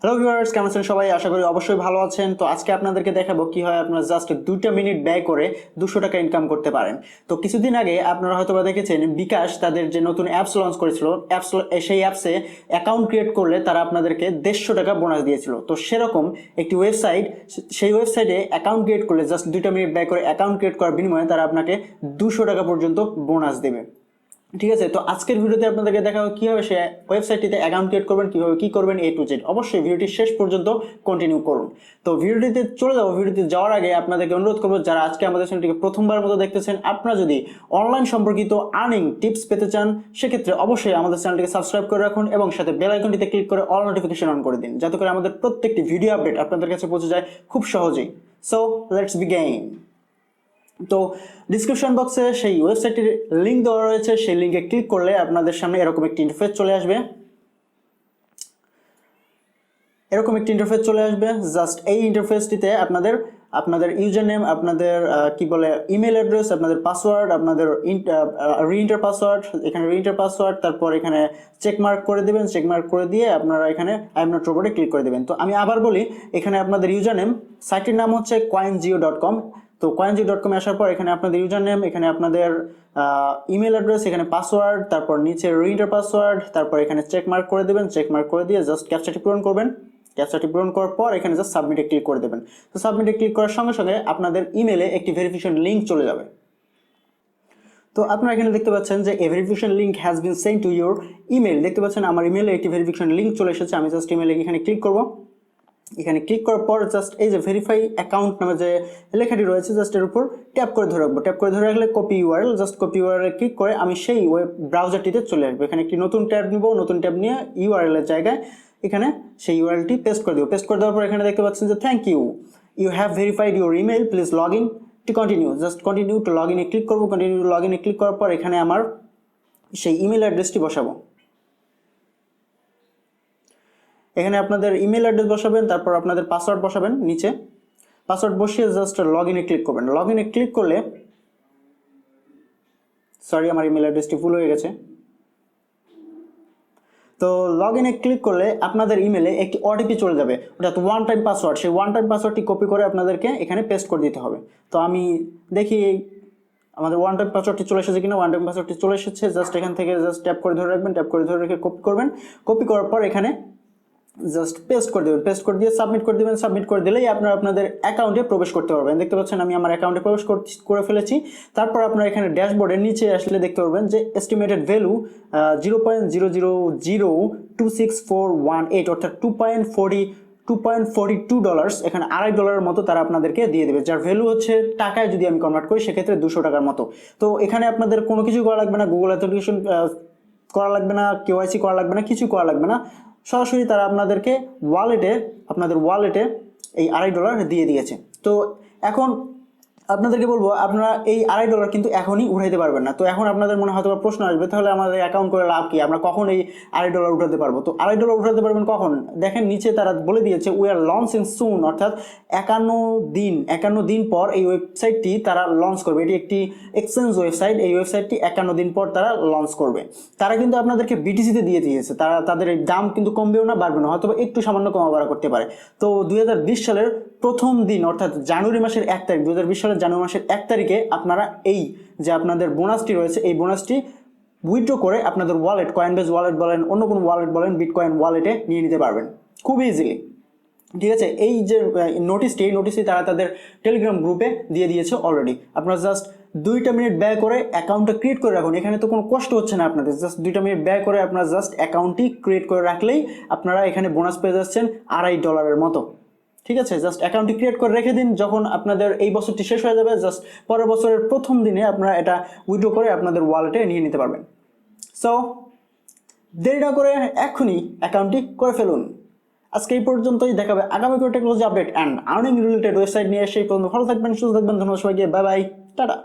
Hello viewers, কেমন আছেন সবাই? আশা করি অবশ্যই ভালো আছেন। তো আজকে আপনাদেরকে দেখাবো কি হয় আপনারা জাস্ট 2টা মিনিট ব্যয় করে 200 টাকা ইনকাম করতে পারেন। তো কিছুদিন আগে আপনারা হয়তোবা দেখেছেন বিকাশ তাদের যে নতুন অ্যাপস লঞ্চ করেছিল, সেই অ্যাপসে অ্যাকাউন্ট ক্রিয়েট করলে তারা আপনাদেরকে 150 টাকা বোনাস দিয়েছিল। তো সেরকম একটি ওয়েবসাইট, সেই ওয়েবসাইটে অ্যাকাউন্ট ক্রিয়েট করলে জাস্ট 2টা মিনিট ব্যয় করে অ্যাকাউন্ট ক্রিয়েট করার বিনিময়ে তারা আপনাকে 200 টাকা পর্যন্ত বোনাস দেবে। ঠিক আছে, তো আজকের ভিডিওতে আপনাদেরকে দেখাবো কিভাবে সে ওয়েবসাইটটিতে অ্যাকাউন্ট ক্রিয়েট করবেন, কিভাবে কি করবেন A to Z। অবশ্যই ভিডিওটি শেষ পর্যন্ত কন্টিনিউ করুন। তো ভিডিওটিতে চলে যাবো। ভিডিওতে যাওয়ার আগে আপনাদেরকে অনুরোধ করবো, যারা আজকে আমাদের চ্যানেলটিকে প্রথমবার মতো দেখতেছেন, আপনারা যদি অনলাইন সম্পর্কিত আর্নিং টিপস পেতে চান, সেক্ষেত্রে অবশ্যই আমাদের চ্যানেলটিকে সাবস্ক্রাইব করে রাখুন এবং সাথে বেল আইকনটিতে ক্লিক করে অল নোটিফিকেশন অন করে দিন, যাতে করে আমাদের প্রত্যেকটি ভিডিও আপডেট আপনাদের কাছে পৌঁছে যায় খুব সহজেই। So let's begin. তো ডিসক্রিপশন বক্সে সেই ওয়েবসাইটের লিঙ্ক দেওয়া রয়েছে, সেই লিঙ্কে ক্লিক করলে আপনাদের সামনে এরকম একটি ইন্টারফেস চলে আসবে। জাস্ট এই ইন্টারফেসটিতে আপনাদের ইউজার নেম, আপনাদের কি বলে ইমেল অ্যাড্রেস, আপনাদের পাসওয়ার্ড, আপনাদের রিএন্টার পাসওয়ার্ড, এখানে রিএন্টার পাসওয়ার্ড, তারপর এখানে চেকমার্ক করে দেবেন। চেকমার্ক করে দিয়ে আপনারা এখানে আই এম নট রোবটে ক্লিক করে দেবেন। তো আমি আবার বলি, এখানে আপনাদের ইউজার নেম, সাইটের নাম হচ্ছে coingeo.com। তো coingeo.com আসার পর এখানে আপনাদের ইউজার নেম, এখানে আপনাদের ইমেল অ্যাড্রেস, এখানে পাসওয়ার্ড, তারপর নিচে রিএন্টার পাসওয়ার্ড, তারপর এখানে চেকমার্ক করে দেবেন। চেকমার্ক করে দিয়ে জাস্ট ক্যাপচাটি পূরণ করবেন। ক্যাপচাটি পূরণ করার পর এখানে জাস্ট সাবমিটে ক্লিক করে দেবেন। তো সাবমিটে ক্লিক করার সঙ্গে সঙ্গে আপনাদের ইমেলে একটি ভেরিফিকেশন লিঙ্ক চলে যাবে। তো আপনারা এখানে দেখতে পাচ্ছেন যে a verification link has been send to your email. দেখতে পাচ্ছেন আমার ইমেলে একটি ভেরিফিকেশন লিঙ্ক চলে এসেছে। আমি জাস্ট ইমেলে এখানে ক্লিক করব। এখানে ক্লিক করার পর জাস্ট এই যে ভেরিফাই অ্যাকাউন্ট নামে যে লেখাটি রয়েছে, জাস্ট এর উপর ট্যাপ করে ধরে রাখবো। ট্যাপ করে ধরে রাখলে copy URL, just copy URL click করে আমি সেই ওয়েব ব্রাউজারটিতে চলে আসবো। এখানে একটি নতুন ট্যাব নিব। নতুন ট্যাব নিয়ে ইউআরএল এর জায়গায় এখানে সেই ইউআরএলটি পেস্ট করে দেবো। পেস্ট করে দেওয়ার পর এখানে দেখতে পাচ্ছেন যে thank you have verified your email, please log in to continue. Just continue to log ইনে ক্লিক করবো। কন্টিনিউ টু লগ ইনে ক্লিক করার পর এখানে আমার সেই ইমেল অ্যাড্রেসটি বসাবো। এখানে আপনাদের ইমেল অ্যাড্রেস বসাবেন, তারপর আপনাদের পাসওয়ার্ড বসাবেন। নিচে পাসওয়ার্ড বসিয়ে জাস্ট লগ ইনে ক্লিক করবেন। লগ ইনে ক্লিক করলে, সরি আমার ইমেল অ্যাড্রেসটি ভুল হয়ে গেছে। তো লগ ইনে ক্লিক করলে আপনাদের ইমেলে একটি ওটিপি চলে যাবে, অর্থাৎ ওয়ান টাইম পাসওয়ার্ড। সেই ওয়ান টাইম পাসওয়ার্ডটি কপি করে আপনাদেরকে এখানে পেস্ট করে দিতে হবে। তো আমি দেখি আমাদের ওয়ান টাইম পাসওয়ার্ডটি চলে এসেছে কিনা। ওয়ান টাইম পাসওয়ার্ডটি চলে এসেছে। জাস্ট এখান থেকে জাস্ট ট্যাপ করে ধরে রাখবেন। ট্যাপ করে ধরে রেখে কপি করবেন। কপি করার পর এখানে জাস্ট পেস্ট করে দেবেন। পেস্ট করে দিয়ে সাবমিট করে দেবেন। সাবমিট করে দিলেই আপনারা আপনাদের অ্যাকাউন্টে প্রবেশ করতে পারবেন। দেখতে পাচ্ছেন আমি আমার অ্যাকাউন্টে প্রবেশ করে ফেলেছি। তারপর আপনারা এখানে ড্যাশবোর্ডের নিচে আসলে দেখতে পারবেন যে এস্টিমেটেড ভ্যালু 0.00026418, অর্থাৎ $2.42। এখানে $2.5 মতো তারা আপনাদেরকে দিয়ে দেবে, যার ভ্যালু হচ্ছে টাকায় যদি আমি কনভার্ট করি সেক্ষেত্রে 200 টাকার মতো। তো এখানে আপনাদের কোনো কিছু করা লাগবে না, গুগল অথেন্টিকেশন করা লাগবে না, কেওয়াইসি করা লাগবে না, কিছু করা লাগবে না। সরাসরি তারা আপনাদেরকে আপনাদের ওয়ালেটে এই $2.5 দিয়ে দিয়েছে। তো এখন আপনাদেরকে বলবো, আপনারা এই $2.5 কিন্তু এখনই উঠাইতে পারবেন না। তো এখন আপনাদের মনে হয়তো প্রশ্ন আসবে, তাহলে আমাদের অ্যাকাউন্ট করে লাভ কি? আমরা কখন এই $2.5 উঠাতে পারবো? তো $2.5 উঠাতে পারবেন কখন? দেখেন নিচে তারা বলে দিয়েছে উই আর লঞ্চিং সুন, অর্থাৎ 51 দিন পর এই ওয়েবসাইটটি তারা লঞ্চ করবে। এটি একটি এক্সচেঞ্জ ওয়েবসাইট। এই ওয়েবসাইটটি 51 দিন পর তারা লঞ্চ করবে। তারা কিন্তু আপনাদেরকে বিটিসিতে দিয়ে দিয়েছে। তাদের এই দাম কিন্তু কমবেও না, বাড়বে না, হয়তো একটু সামান্য কমা বাড়া করতে পারে। তো 2020 সালের প্রথম দিন, অর্থাৎ জানুয়ারি মাসের 1 তারিখ, 2020 সালের জানুয়ারি মাসের 1 তারিখে আপনারা এই যে আপনাদের বোনাসটি রয়েছে, এই বোনাসটি উইথড্র করে আপনাদের ওয়ালেট, কয়েনবেজ ওয়ালেট বলেন, অন্য কোনো ওয়ালেট বলেন, বিটকয়েন ওয়ালেটে নিয়ে নিতে পারবেন খুব ইজিলি। ঠিক আছে, এই যে নোটিশটি তারা তাদের টেলিগ্রাম গ্রুপে দিয়ে দিয়েছে অলরেডি। আপনারা জাস্ট 2টা মিনিট ব্যয় করে অ্যাকাউন্টটা ক্রিয়েট করে রাখুন। এখানে তো কোনো কষ্ট হচ্ছে না আপনাদের। জাস্ট 2টা মিনিট ব্যয় করে আপনারা জাস্ট অ্যাকাউন্টটি ক্রিয়েট করে রাখলেই আপনারা এখানে বোনাস পেয়ে যাচ্ছেন $2.5 মতো। ঠিক আছে, জাস্ট অ্যাকাউন্টটি ক্রিয়েট করে রেখে দিন। যখন আপনাদের এই বছরটি শেষ হয়ে যাবে, জাস্ট পরের বছরের প্রথম দিনে আপনারা এটা উইথড্র করে আপনাদের ওয়ালেটে নিয়ে নিতে পারবেন। সো দেরি না করে এখনই অ্যাকাউন্টটি করে ফেলুন। আজকে এই পর্যন্তই, দেখাবে আগামী কোনো technology update and earning related website নিয়ে। সেই পর্যন্ত ভালো থাকবেন, সুস্থ থাকবেন। ধন্যবাদ সবাইকে। Bye bye, tata.